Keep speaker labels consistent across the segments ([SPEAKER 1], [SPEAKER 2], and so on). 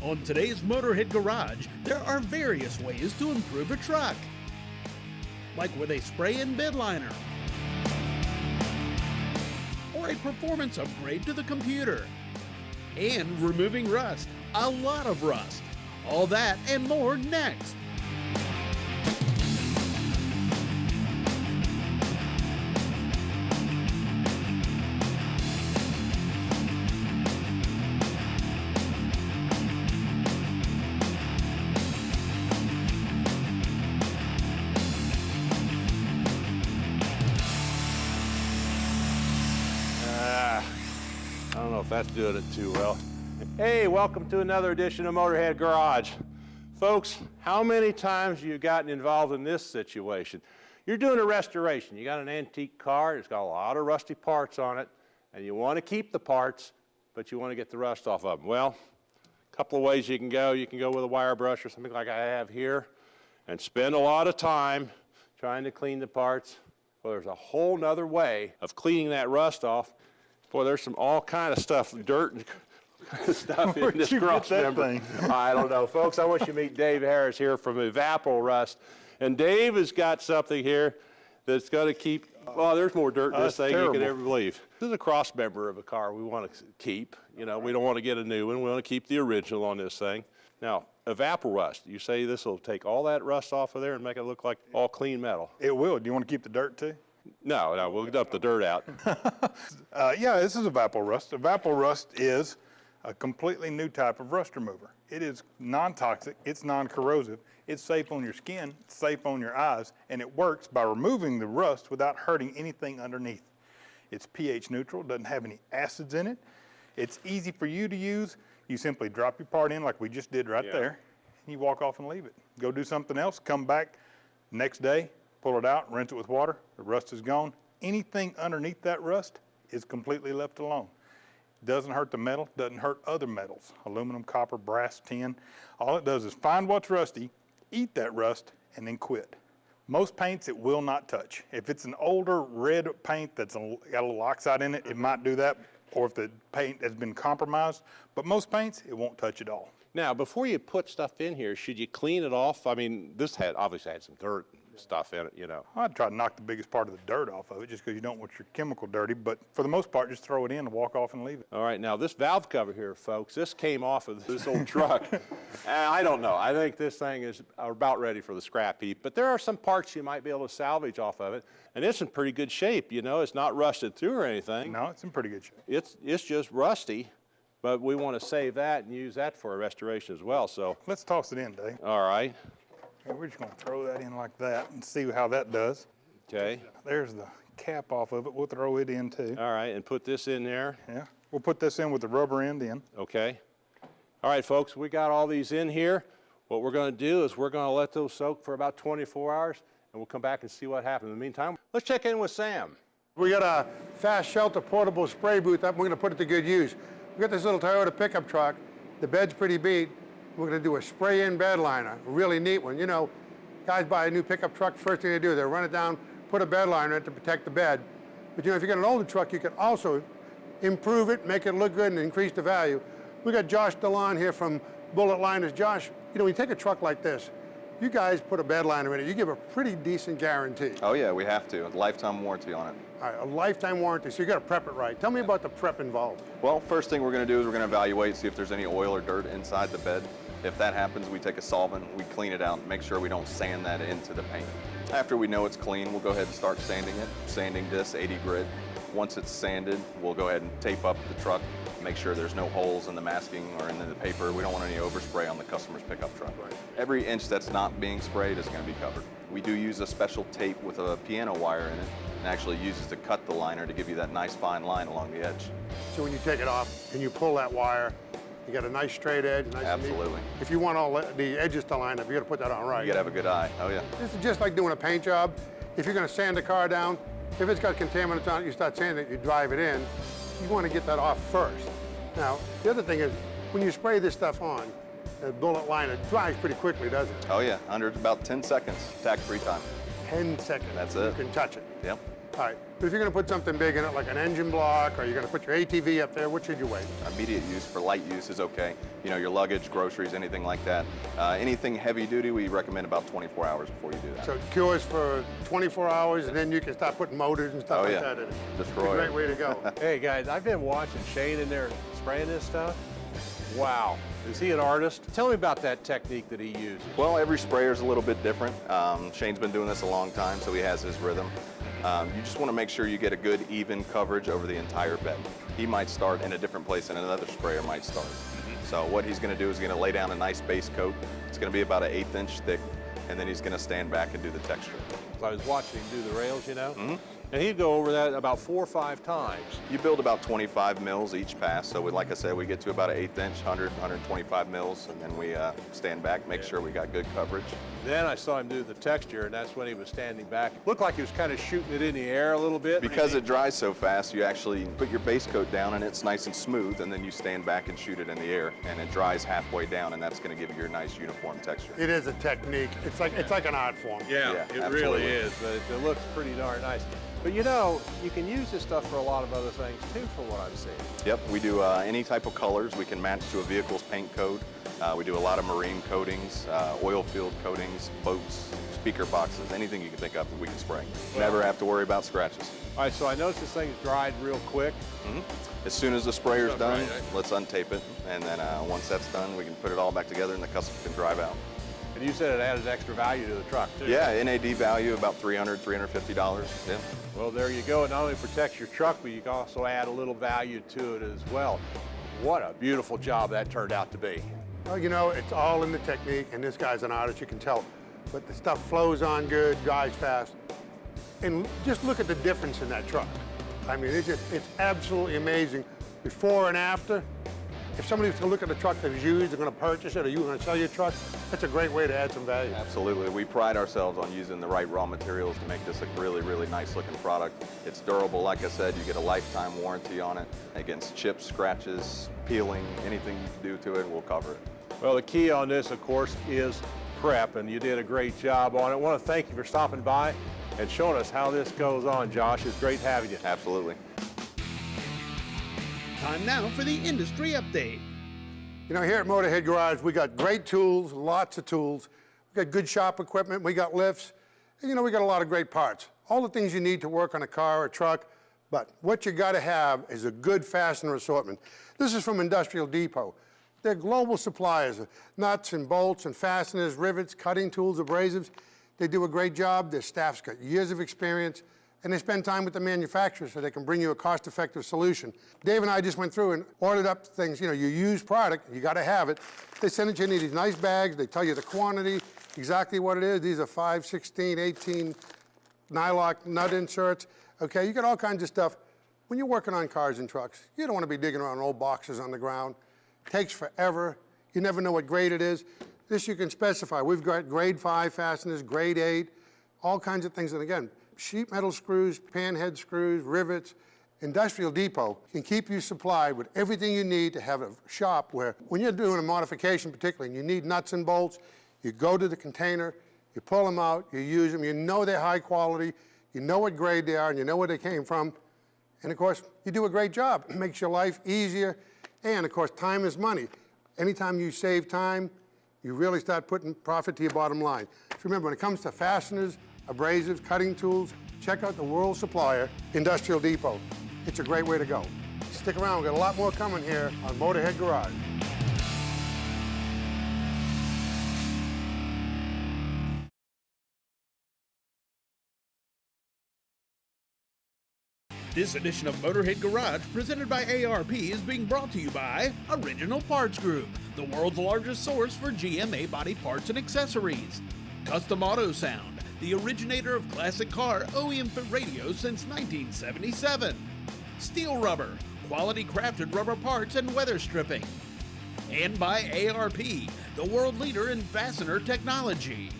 [SPEAKER 1] On today's Motorhead Garage, there are various ways to improve a truck, like with a spray-in bed liner, or a performance upgrade to the computer, and removing rust, a lot of rust. All that and more next.
[SPEAKER 2] I don't know if that's doing it too well. Hey, welcome to another edition of Motorhead Garage. Folks, how many times have you gotten involved in this situation? You're doing a restoration. You got an antique car, it's got a lot of rusty parts on it, and you want to keep the parts, but you want to get the rust off of them. Well, a couple of ways you can go. You can go with a wire brush or something like I have here and spend a lot of time trying to clean the parts. Well, there's a whole nother way of cleaning that rust off. Boy, there's all kind of stuff, dirt and stuff in this cross member. I don't know. Folks, I want you to meet Dave Harris here from Evapo-Rust. And Dave has got something here that's going to keep, well, there's more dirt in this thing than you could ever believe. This is a cross member of a car we want to keep. You know, we don't want to get a new one. We want to keep the original on this thing. Now, Evapo-Rust, you say this will take all that rust off of there and make it look like all clean metal.
[SPEAKER 3] It will. Do you want to keep the dirt too?
[SPEAKER 2] No, we'll dump the dirt out.
[SPEAKER 3] Yeah, this is Evapo-Rust. Evapo-Rust is a completely new type of rust remover. It is non-toxic, it's non-corrosive, it's safe on your skin, it's safe on your eyes, and it works by removing the rust without hurting anything underneath. It's pH neutral, doesn't have any acids in it. It's easy for you to use. You simply drop your part in like we just did right there, and you walk off and leave it. Go do something else, come back next day, pull it out, rinse it with water, the rust is gone. Anything underneath that rust is completely left alone. Doesn't hurt the metal, doesn't hurt other metals, aluminum, copper, brass, tin. All it does is find what's rusty, eat that rust, and then quit. Most paints it will not touch. If it's an older red paint that's got a little oxide in it, it might do that, or if the paint has been compromised, but most paints, it won't touch at all.
[SPEAKER 2] Now, before you put stuff in here, should you clean it off? I mean, this obviously had some dirt and stuff in it, you know.
[SPEAKER 3] I'd try to knock the biggest part of the dirt off of it just because you don't want your chemical dirty, but for the most part, just throw it in and walk off and leave it.
[SPEAKER 2] All right, now this valve cover here, folks, this came off of this old truck. I don't know. I think this thing is about ready for the scrap heap, but there are some parts you might be able to salvage off of it, and it's in pretty good shape, you know. It's not rusted through or anything.
[SPEAKER 3] No, it's in pretty good shape.
[SPEAKER 2] It's just rusty. But we want to save that and use that for a restoration as well, so.
[SPEAKER 3] Let's toss it in, Dave.
[SPEAKER 2] All right.
[SPEAKER 3] And we're just going to throw that in like that and see how that does.
[SPEAKER 2] Okay.
[SPEAKER 3] There's the cap off of it. We'll throw it in too.
[SPEAKER 2] All right, and put this in there.
[SPEAKER 3] Yeah. We'll put this in with the rubber end in.
[SPEAKER 2] Okay. All right, folks, we got all these in here. What we're going to do is we're going to let those soak for about 24 hours, and we'll come back and see what happens. In the meantime, let's check in with Sam.
[SPEAKER 4] We got a fast shelter portable spray booth up. We're going to put it to good use. We got this little Toyota pickup truck. The bed's pretty beat. We're going to do a spray-in bed liner, a really neat one. You know, guys buy a new pickup truck, first thing they do, they run it down, put a bed liner in it to protect the bed. But you know, if you got an older truck, you can also improve it, make it look good, and increase the value. We got Josh DeLon here from Bullet Liners. Josh, you know, when you take a truck like this, you guys put a bed liner in it, you give a pretty decent guarantee.
[SPEAKER 5] Oh yeah, we have to. A lifetime warranty on it.
[SPEAKER 4] All right, a lifetime warranty, so you got to prep it right. Tell me about the prep involved.
[SPEAKER 5] Well, first thing we're going to do is we're going to evaluate, see if there's any oil or dirt inside the bed. If that happens, we take a solvent, we clean it out, make sure we don't sand that into the paint. After we know it's clean, we'll go ahead and start sanding it. Sanding disc, 80 grit. Once it's sanded, we'll go ahead and tape up the truck, make sure there's no holes in the masking or in the paper. We don't want any overspray on the customer's pickup truck. Right. Every inch that's not being sprayed is going to be covered. We do use a special tape with a piano wire in it, and actually uses to cut the liner to give you that nice fine line along the edge.
[SPEAKER 4] So when you take it off and you pull that wire, you got a nice straight edge. Nice.
[SPEAKER 5] Absolutely.
[SPEAKER 4] If you want all the edges to line up, you got to put that on right.
[SPEAKER 5] You got to have a good eye. Oh yeah.
[SPEAKER 4] This is just like doing a paint job. If you're going to sand a car down, if it's got contaminants on it, you start sanding it, you drive it in, you want to get that off first. Now, the other thing is, when you spray this stuff on, the bullet liner dries pretty quickly, doesn't it?
[SPEAKER 5] Oh yeah, under about 10 seconds, tack-free time.
[SPEAKER 4] 10 seconds.
[SPEAKER 5] That's it.
[SPEAKER 4] You can touch it.
[SPEAKER 5] Yep.
[SPEAKER 4] All right, but if you're gonna put something big in it, like an engine block, or you're gonna put your ATV up there, what should you weigh?
[SPEAKER 5] Immediate use for light use is okay. You know, your luggage, groceries, anything like that. Anything heavy duty, we recommend about 24 hours before you do that.
[SPEAKER 4] So it cures for 24 hours, and then you can start putting motors and stuff
[SPEAKER 5] Oh,
[SPEAKER 4] like
[SPEAKER 5] yeah.
[SPEAKER 4] that in it.
[SPEAKER 5] Destroy
[SPEAKER 4] It's a
[SPEAKER 5] it.
[SPEAKER 4] great way to go.
[SPEAKER 2] Hey guys, I've been watching Shane in there spraying this stuff. Wow, is he an artist? Tell me about that technique that he used.
[SPEAKER 5] Well, every sprayer is a little bit different. Shane's been doing this a long time, so he has his rhythm. You just want to make sure you get a good even coverage over the entire bed. He might start in a different place than another sprayer might start. So what he's going to do is he's going to lay down a nice base coat. It's going to be about an 1/8 inch thick, and then he's going to stand back and do the texture.
[SPEAKER 2] So I was watching him do the rails, you know, and he'd go over that about 4 or 5 times.
[SPEAKER 5] You build about 25 mils each pass. So like I said, we get to about an 1/8 inch, 125 mils, and then we stand back, make sure we got good coverage.
[SPEAKER 2] Then I saw him do the texture, and that's when he was standing back. Looked like he was kind of shooting it in the air a little bit.
[SPEAKER 5] Because it dries so fast, you actually put your base coat down and it's nice and smooth, and then you stand back and shoot it in the air, and it dries halfway down, and that's going to give you your nice uniform texture.
[SPEAKER 4] It is a technique. It's like an art form.
[SPEAKER 2] Yeah,
[SPEAKER 5] Yeah,
[SPEAKER 2] it
[SPEAKER 5] absolutely.
[SPEAKER 2] really is, but it looks pretty darn nice. But you know, you can use this stuff for a lot of other things too, from what I've seen.
[SPEAKER 5] Yep, we do any type of colors we can match to a vehicle's paint code. We do a lot of marine coatings, oil field coatings, boats, speaker boxes, anything you can think of that we can spray. Never have to worry about scratches.
[SPEAKER 2] All right, so I noticed this thing's dried real quick.
[SPEAKER 5] As soon as the sprayer's
[SPEAKER 2] Stuff
[SPEAKER 5] done,
[SPEAKER 2] right, right.
[SPEAKER 5] let's untape it, and then once that's done, we can put it all back together and the customer can drive out.
[SPEAKER 2] And you said it added extra value to the truck too.
[SPEAKER 5] Yeah, NAD value about $300, $350. Yeah.
[SPEAKER 2] Well, there you go. It not only protects your truck, but you can also add a little value to it as well. What a beautiful job that turned out to be.
[SPEAKER 4] Well, you know, it's all in the technique, and this guy's an artist, you can tell. But the stuff flows on good, dries fast. And just look at the difference in that truck. I mean, it's absolutely amazing. Before and after, if somebody's gonna look at the truck that was used, they're gonna purchase it, or you're gonna sell your truck, that's a great way to add some value.
[SPEAKER 5] Absolutely. We pride ourselves on using the right raw materials to make this a really, really nice looking product. It's durable, like I said, you get a lifetime warranty on it against chips, scratches, peeling, anything you can do to it, we'll cover it.
[SPEAKER 2] Well, the key on this, of course, is prep, and you did a great job on it. I want to thank you for stopping by and showing us how this goes on, Josh. It's great having you.
[SPEAKER 5] Absolutely.
[SPEAKER 1] Time now for the industry update.
[SPEAKER 4] You know, here at Motorhead Garage, we got great tools, lots of tools. We got good shop equipment, we got lifts, and you know, we got a lot of great parts. All the things you need to work on a car or truck, but what you gotta have is a good fastener assortment. This is from Industrial Depot. They're global suppliers of nuts and bolts and fasteners, rivets, cutting tools, abrasives. They do a great job. Their staff's got years of experience, and they spend time with the manufacturer so they can bring you a cost-effective solution. Dave and I just went through and ordered up things, you know, you use product, you gotta have it. They send it to you in these nice bags. They tell you the quantity, exactly what it is. These are 5, 16, 18 nylock nut inserts. Okay, you got all kinds of stuff. When you're working on cars and trucks, you don't wanna be digging around old boxes on the ground. Takes forever. You never know what grade it is. This you can specify. We've got grade 5 fasteners, grade 8, all kinds of things. And again, sheet metal screws, panhead screws, rivets. Industrial Depot can keep you supplied with everything you need to have a shop where when you're doing a modification particularly and you need nuts and bolts, you go to the container, you pull them out, you use them, you know they're high quality, you know what grade they are, and you know where they came from. And of course, you do a great job. It makes your life easier. And of course, time is money. Anytime you save time, you really start putting profit to your bottom line. So remember, when it comes to fasteners, abrasives, cutting tools, check out the world supplier, Industrial Depot. It's a great way to go. Stick around, we've got a lot more coming here on Motorhead Garage.
[SPEAKER 1] This edition of Motorhead Garage, presented by ARP, is being brought to you by Original Parts Group, the world's largest source for GMA body parts and accessories. Custom Auto Sound, the originator of classic car OEM fit radios since 1977. Steel Rubber, quality crafted rubber parts and weather stripping. And by ARP, the world leader in fastener technology.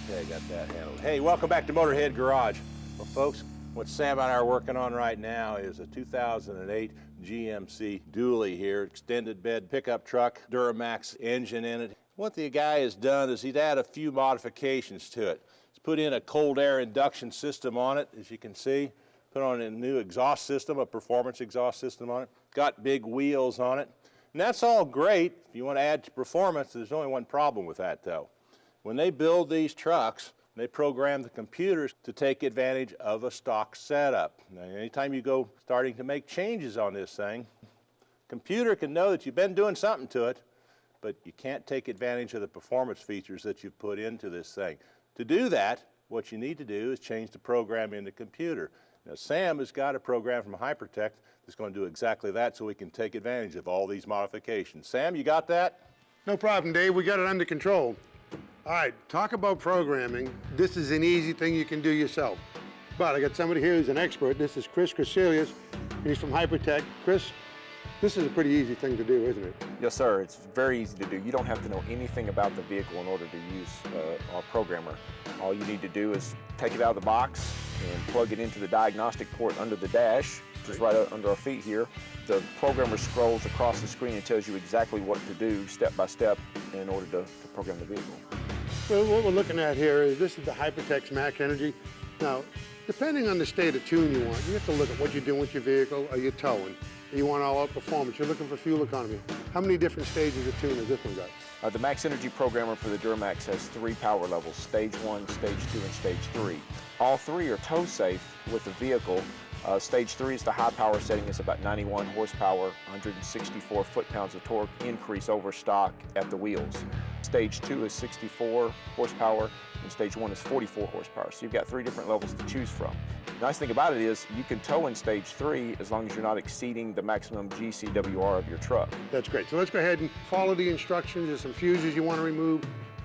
[SPEAKER 2] Okay, got that handled. Hey, welcome back to Motorhead Garage. Well, folks, what Sam and I are working on right now is a 2008 GMC dually here, extended bed pickup truck, Duramax engine in it. What the guy has done is he's added a few modifications to it. It's put in a cold air induction system on it, as you can see. Put on a new exhaust system, a performance exhaust system on it. Got big wheels on it. And that's all great. If you want to add to performance, there's only one problem with that though. When they build these trucks, they program the computers to take advantage of a stock setup. Now, anytime you go starting to make changes on this thing, computer can know that you've been doing something to it, but you can't take advantage of the performance features that you've put into this thing. To do that, what you need to do is change the program in the computer. Now, Sam has got a program from Hypertech that's going to do exactly that so we can take advantage of all these modifications. Sam, you got that?
[SPEAKER 4] No problem, Dave. We got it under control. All right, talk about programming. This is an easy thing you can do yourself. But I got somebody here who's an expert. This is Chris Crecelius, and he's from Hypertech. Chris, this is a pretty easy thing to do, isn't it?
[SPEAKER 6] Yes, sir. It's very easy to do. You don't have to know anything about the vehicle in order to use our programmer. All you need to do is take it out of the box and plug it into the diagnostic port under the dash, which is right under our feet here. The programmer scrolls across the screen and tells you exactly what to do step by step in order to program the vehicle.
[SPEAKER 4] Well, what we're looking at here is this is the Hypertech's Max Energy. Now, depending on the state of tune you want, you have to look at what you're doing with your vehicle. Are you towing? You want all out performance. You're looking for fuel economy. How many different stages of tune has this one got?
[SPEAKER 6] The Max Energy programmer for the Duramax has 3 power levels, stage 1, stage 2, and stage 3. All 3 are tow safe with the vehicle. Stage 3 is the high power setting. It's about 91 horsepower, 164 foot-pounds of torque increase over stock at the wheels. Stage 2 is 64 horsepower, and stage 1 is 44 horsepower. So you've got 3 different levels to choose from. The nice thing about it is you can tow in stage 3 as long as you're not exceeding the maximum GCWR of your truck.
[SPEAKER 4] That's great. So let's go ahead and follow the instructions. There's some fuses you want to remove.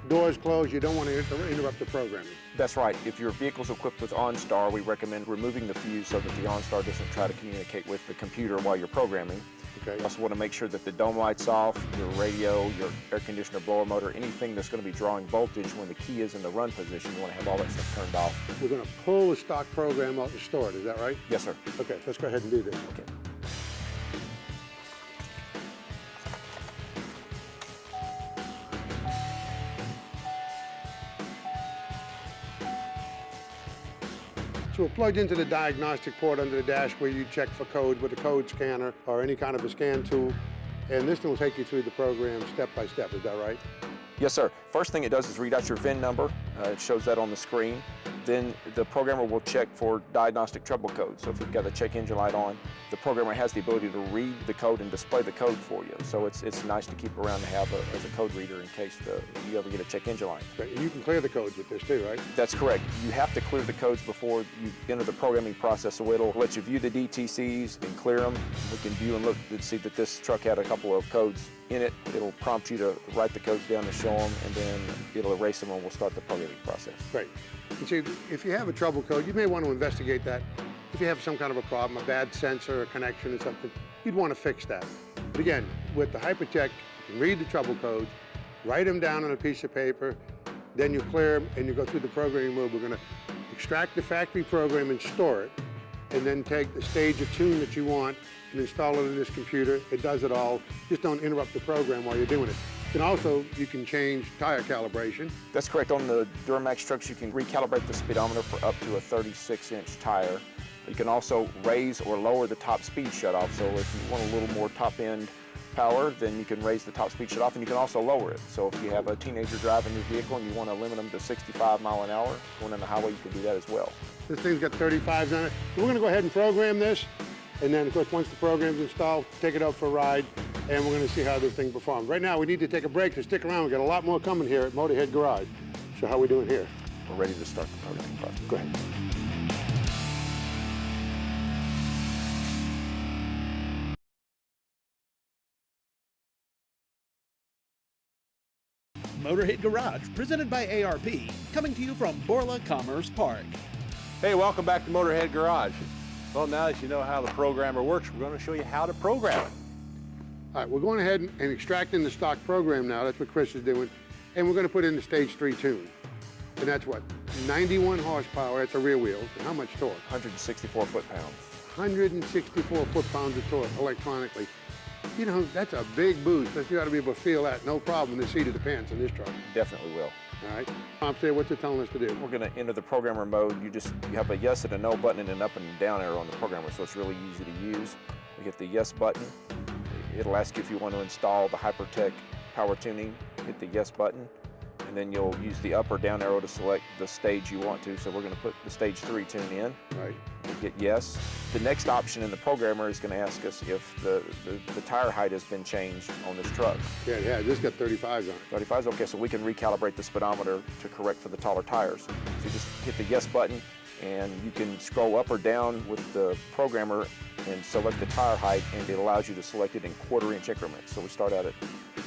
[SPEAKER 4] Doors closed. You don't want to interrupt the programming.
[SPEAKER 6] That's right. If your vehicle's equipped with OnStar, we recommend removing the fuse so that the OnStar doesn't try to communicate with the computer while you're programming.
[SPEAKER 4] Okay.
[SPEAKER 6] You also want to make sure that the dome light's off, your radio, your air conditioner, blower motor, anything that's going to be drawing voltage when the key is in the run position, you want to have all that stuff turned off.
[SPEAKER 4] We're going to pull the stock program out and store it. Is that right?
[SPEAKER 6] Yes, sir.
[SPEAKER 4] Okay, let's go ahead and do this.
[SPEAKER 6] Okay.
[SPEAKER 4] So we're plugged into the diagnostic port under the dash where you check for codes with a code scanner or any kind of a scan tool. And this thing will take you through the program step by step. Is that right?
[SPEAKER 6] Yes, sir. First thing it does is read out your VIN number. It shows that on the screen. Then the programmer will check for diagnostic trouble code. So if you've got the check engine light on, the programmer has the ability to read the code and display the code for you. So it's nice to keep around to have as a code reader in case you ever get a check engine light.
[SPEAKER 4] Okay. You can clear the codes with this too, right?
[SPEAKER 6] That's correct. You have to clear the codes before you enter the programming process, so it'll let you view the DTCs and clear them. We can view and look and see that this truck had a couple of codes in it. It'll prompt you to write the codes down to show them, and then it'll erase them and we'll start the programming process.
[SPEAKER 4] Great. And see, if you have a trouble code, you may want to investigate that. If you have some kind of a problem, a bad sensor or connection or something, you'd want to fix that. But again, with the Hypertech, you can read the trouble codes, write them down on a piece of paper, then you clear them and you go through the programming mode. We're going to extract the factory program and store it, and then take the stage of tune that you want and install it in this computer. It does it all. Just don't interrupt the program while you're doing it. And also, you can change tire calibration.
[SPEAKER 6] That's correct. On the Duramax trucks, you can recalibrate the speedometer for up to a 36-inch tire. You can also raise or lower the top speed shutoff. So if you want a little more top-end power, then you can raise the top speed shutoff, and you can also lower it. So if you have a teenager driving your vehicle and you want to limit them to 65 miles an hour going on the highway, you can do that as well.
[SPEAKER 4] This thing's got 35s on it. So we're going to go ahead and program this. And then, of course, once the program's installed, take it out for a ride, and we're going to see how this thing performs. Right now, we need to take a break, so stick around. We've got a lot more coming here at Motorhead Garage. So how are we doing here?
[SPEAKER 6] We're ready to start the programming process.
[SPEAKER 4] Go ahead.
[SPEAKER 1] Motorhead Garage, presented by ARP, coming to you from Borla Commerce Park.
[SPEAKER 2] Hey, welcome back to Motorhead Garage. Well, now that you know how the programmer works, we're going to show you how to program it.
[SPEAKER 4] All right, we're going ahead and extracting the stock program now. That's what Chris is doing. And we're going to put in the stage 3 tune. And that's what? 91 horsepower at the rear wheels. And how much torque?
[SPEAKER 6] 164 foot-pounds.
[SPEAKER 4] 164 foot-pounds of torque electronically. You know, that's a big boost. You ought to be able to feel that, no problem, in the seat of the pants in this truck.
[SPEAKER 6] Definitely will.
[SPEAKER 4] All right. Tom, say what you're telling us to do.
[SPEAKER 6] We're going to enter the programmer mode. You have a yes and a no button and an up and down arrow on the programmer, so it's really easy to use. We hit the yes button. It'll ask you if you want to install the Hypertech power tuning. Hit the yes button, and then you'll use the up or down arrow to select the stage you want to. So we're going to put the stage 3 tune in.
[SPEAKER 4] Right.
[SPEAKER 6] We'll hit yes. The next option in the programmer is going to ask us if the tire height has been changed on this truck.
[SPEAKER 4] Yeah, yeah, this got 35s on it.
[SPEAKER 6] 35 okay, so we can recalibrate the speedometer to correct for the taller tires. So you just hit the yes button, and you can scroll up or down with the programmer and select the tire height, and it allows you to select it in quarter-inch increments. So we start out at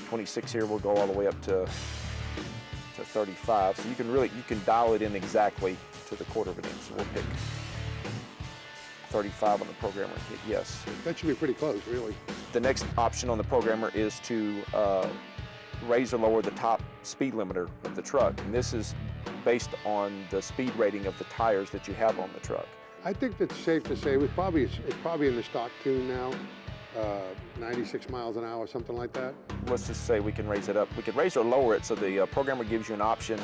[SPEAKER 6] 26 here, we'll go all the way up to 35. So you can dial it in exactly to the quarter of an inch. So we'll pick 35 on the programmer and hit yes.
[SPEAKER 4] That should be pretty close, really.
[SPEAKER 6] The next option on the programmer is to raise or lower the top speed limiter of the truck. And this is based on the speed rating of the tires that you have on the truck.
[SPEAKER 4] I think that's safe to say it's probably in the stock tune now, 96 miles an hour, something like that.
[SPEAKER 6] Let's just say we can raise it up. We could raise or lower it, so the programmer gives you an option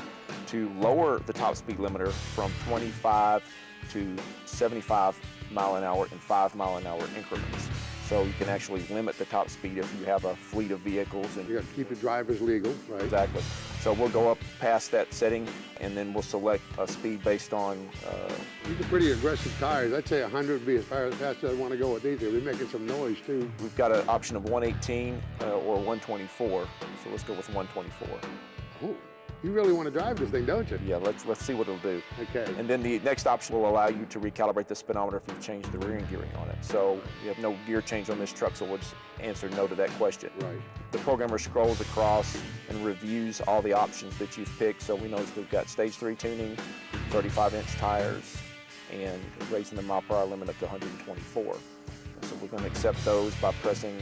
[SPEAKER 6] to lower the top speed limiter from 25 to 75 mile an hour in 5 mile an hour increments. So you can actually limit the top speed if you have a fleet of vehicles. And
[SPEAKER 4] you got to keep the drivers legal, right?
[SPEAKER 6] Exactly. So we'll go up past that setting, and then we'll select a speed based on...
[SPEAKER 4] These are pretty aggressive tires. I'd say 100 would be as fast as I want to go with these. They'll be making some noise, too.
[SPEAKER 6] We've got an option of 118 or 124, so let's go with 124.
[SPEAKER 4] Oh, you really want to drive this thing, don't you?
[SPEAKER 6] Yeah, let's see what it'll do.
[SPEAKER 4] Okay.
[SPEAKER 6] And then the next option will allow you to recalibrate the speedometer if you've changed the rear gearing on it. So you have no gear change on this truck, so we'll just answer no to that question.
[SPEAKER 4] Right.
[SPEAKER 6] The programmer scrolls across and reviews all the options that you've picked. So we know we've got stage 3 tuning, 35-inch tires, and raising the mile per hour limit up to 124. So we're going to accept those by pressing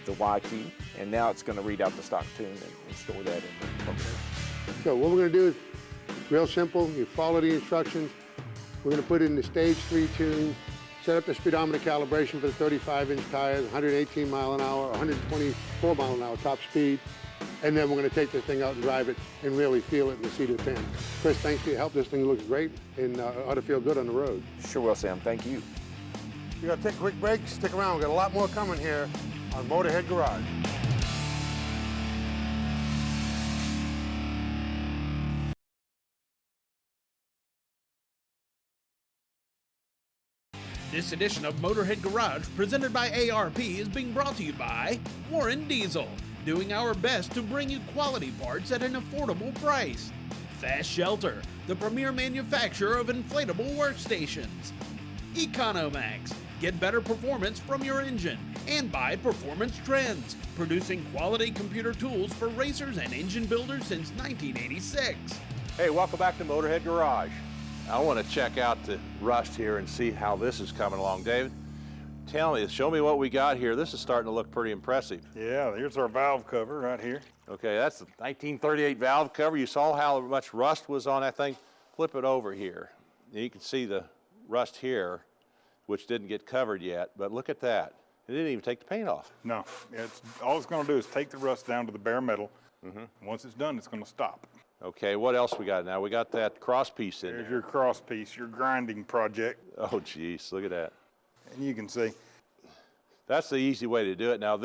[SPEAKER 6] the Y key, and now it's going to read out the stock tune and store that in the program.
[SPEAKER 4] So what we're going to do is real simple. You follow the instructions. We're going to put in the stage 3 tune, set up the speedometer calibration for the 35-inch tires, 118 mile an hour, 124 mile an hour top speed, and then we're going to take this thing out and drive it and really feel it in the seat of the pants. Chris, thanks for your help. This thing looks great and ought to feel good on the road.
[SPEAKER 6] Sure will, Sam. Thank you.
[SPEAKER 4] We're going to take a quick break. Stick around. We've got a lot more coming here on Motorhead Garage.
[SPEAKER 1] This edition of Motorhead Garage, presented by ARP, is being brought to you by Warren Diesel, doing our best to bring you quality parts at an affordable price. Fast Shelter, the premier manufacturer of inflatable workstations. Economax, get better performance from your engine. And by Performance Trends, producing quality computer tools for racers and engine builders since 1986.
[SPEAKER 2] Hey, welcome back to Motorhead Garage. I want to check out the rust here and see how this is coming along. David, show me what we got here. This is starting to look pretty impressive.
[SPEAKER 3] Yeah, here's our valve cover right here.
[SPEAKER 2] Okay, that's the 1938 valve cover. You saw how much rust was on that thing. Flip it over here. You can see the rust here, which didn't get covered yet, but look at that. It didn't even take the paint off.
[SPEAKER 3] No, all it's going to do is take the rust down to the bare metal. Once it's done, it's going to stop.
[SPEAKER 2] Okay, what else we got now? We got that cross piece in
[SPEAKER 3] There's
[SPEAKER 2] there.
[SPEAKER 3] your cross piece, your grinding project.
[SPEAKER 2] Oh, geez, look at that.
[SPEAKER 3] And you can see.
[SPEAKER 2] That's the easy way to do it. Now,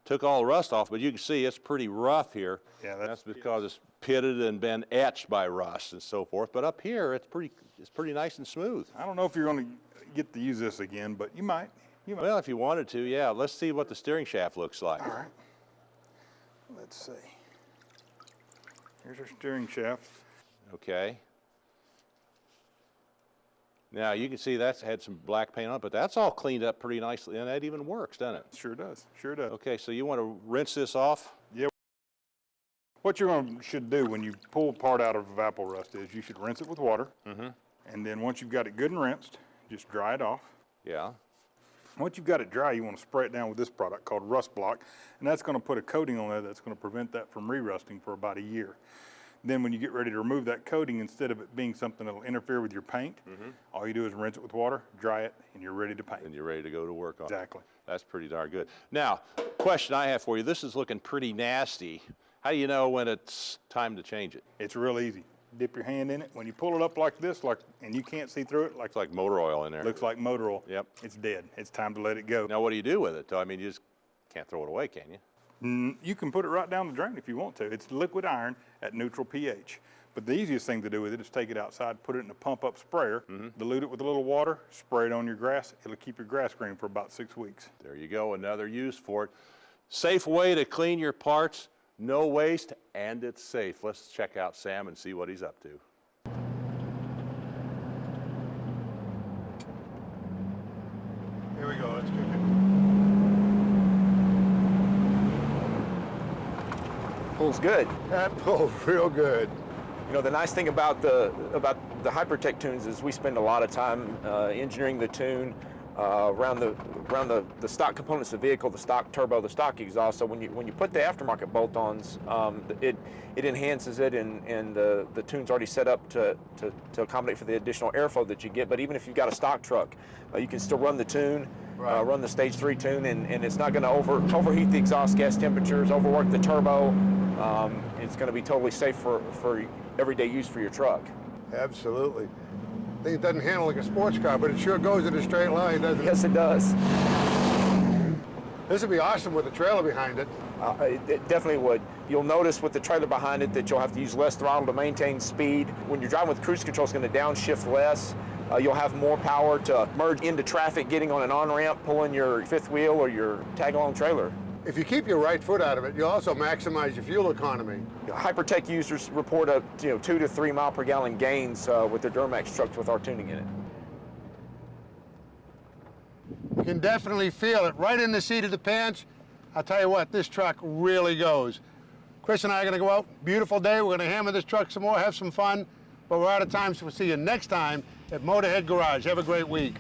[SPEAKER 2] took all the rust off, but you can see it's pretty rough here.
[SPEAKER 3] Yeah,
[SPEAKER 2] that's because it's pitted and been etched by rust and so forth. But up here, it's pretty nice and smooth.
[SPEAKER 3] I don't know if you're going to get to use this again, but you might.
[SPEAKER 2] Well, if you wanted to, yeah. Let's see what the steering shaft looks like.
[SPEAKER 3] All right. Let's see. Here's our steering shaft.
[SPEAKER 2] Okay. Now, you can see that's had some black paint on it, but that's all cleaned up pretty nicely, and that even works, doesn't it?
[SPEAKER 3] Sure does. Sure does.
[SPEAKER 2] Okay, so you want to rinse this off?
[SPEAKER 3] Yeah. What should do when you pull part out of Evapo-Rust is you should rinse it with water. And then once you've got it good and rinsed, just dry it off.
[SPEAKER 2] Yeah.
[SPEAKER 3] Once you've got it dry, you want to spray it down with this product called Rust Block, and that's going to put a coating on there that's going to prevent that from re-rusting for about a year. Then when you get ready to remove that coating, instead of it being something that'll interfere with your paint, all you do is rinse it with water, dry it, and you're ready to paint.
[SPEAKER 2] And you're ready to go to work on it.
[SPEAKER 3] Exactly.
[SPEAKER 2] That's pretty darn good. Now, question I have for you, this is looking pretty nasty. How do you know when it's time to change it?
[SPEAKER 3] It's real easy. Dip your hand in it. When you pull it up like this, and you can't see through it,
[SPEAKER 2] It's like motor oil in there.
[SPEAKER 3] looks like motor oil.
[SPEAKER 2] Yep.
[SPEAKER 3] It's dead. It's time to let it go.
[SPEAKER 2] Now, what do you do with it, though? I mean, you just can't throw it away, can you?
[SPEAKER 3] You can put it right down the drain if you want to. It's liquid iron at neutral pH. But the easiest thing to do with it is take it outside, put it in a pump-up sprayer, dilute it with a little water, spray it on your grass. It'll keep your grass green for about 6 weeks.
[SPEAKER 2] There you go, another use for it. Safe way to clean your parts, no waste, and it's safe. Let's check out Sam and see what he's up to.
[SPEAKER 4] Here we go, let's kick it.
[SPEAKER 6] Pulls good.
[SPEAKER 4] That pulls real good.
[SPEAKER 6] You know, the nice thing about the Hypertech tunes is we spend a lot of time engineering the tune around the stock components of the vehicle, the stock turbo, the stock exhaust. So when you put the aftermarket bolt-ons, it enhances it, and the tune's already set up to accommodate for the additional airflow that you get. But even if you've got a stock truck, you can still run the tune, run the Stage 3 tune, and it's not going to overheat the exhaust gas temperatures, overwork the turbo. It's going to be totally safe for everyday use for your truck.
[SPEAKER 4] Absolutely. I think it doesn't handle like a sports car, but it sure goes in a straight line, doesn't it?
[SPEAKER 6] Yes, it does.
[SPEAKER 4] This would be awesome with a trailer behind it.
[SPEAKER 6] It definitely would. You'll notice with the trailer behind it that you'll have to use less throttle to maintain speed. When you're driving with cruise control, it's going to downshift less. You'll have more power to merge into traffic, getting on an on-ramp, pulling your fifth wheel or your tag-along trailer.
[SPEAKER 4] If you keep your right foot out of it, you'll also maximize your fuel economy.
[SPEAKER 6] Hypertech users report 2 to 3 mile per gallon gains with their Duramax trucks with our tuning in it.
[SPEAKER 4] You can definitely feel it right in the seat of the pants. I'll tell you what, this truck really goes. Chris and I are going to go out. Beautiful day. We're going to hammer this truck some more, have some fun. But we're out of time, so we'll see you next time at Motorhead Garage. Have a great week.